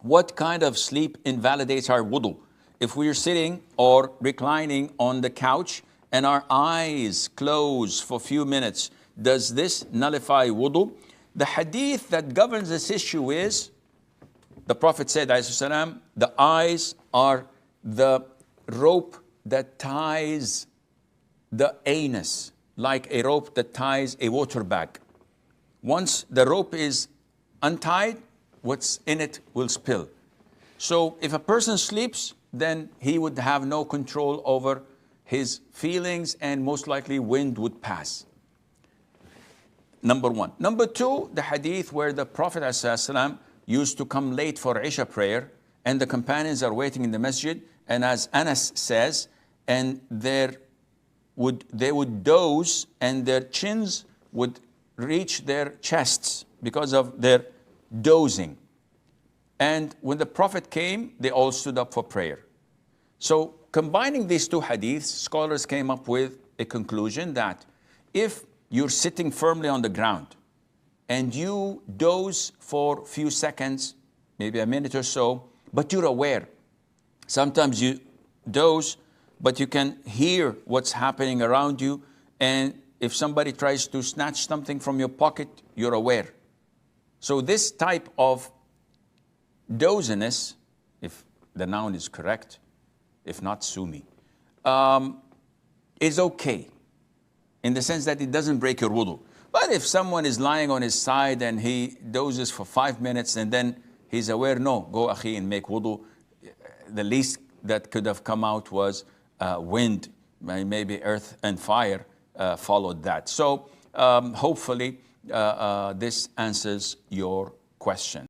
What kind of sleep invalidates our wudu? If we're sitting or reclining on the couch and our eyes close for a few minutes, does this nullify wudu? The hadith that governs this issue is, the Prophet said, ﷺ, the eyes are the rope that ties the anus, like a rope that ties a water bag. Once the rope is untied, what's in it will spill. So if a person sleeps, then he would have no control over his feelings and most likely wind would pass. Number one. Number two, the hadith where the Prophet ﷺ used to come late for Isha prayer and the companions are waiting in the masjid, and as Anas says, and they would doze and their chins would reach their chests because of their dozing. And when the Prophet came, they all stood up for prayer. So combining these two hadiths, scholars came up with a conclusion that if you're sitting firmly on the ground and you doze for a few seconds, maybe a minute or so, but you're aware. Sometimes you doze, but you can hear what's happening around you. And if somebody tries to snatch something from your pocket, you're aware. So this type of doziness, if the noun is correct, if not, sue me, is okay in the sense that it doesn't break your wudu. But if someone is lying on his side and he dozes for 5 minutes and then he's aware, no, go akhi and make wudu. The least that could have come out was wind, maybe earth and fire followed that. So hopefully this answers your question.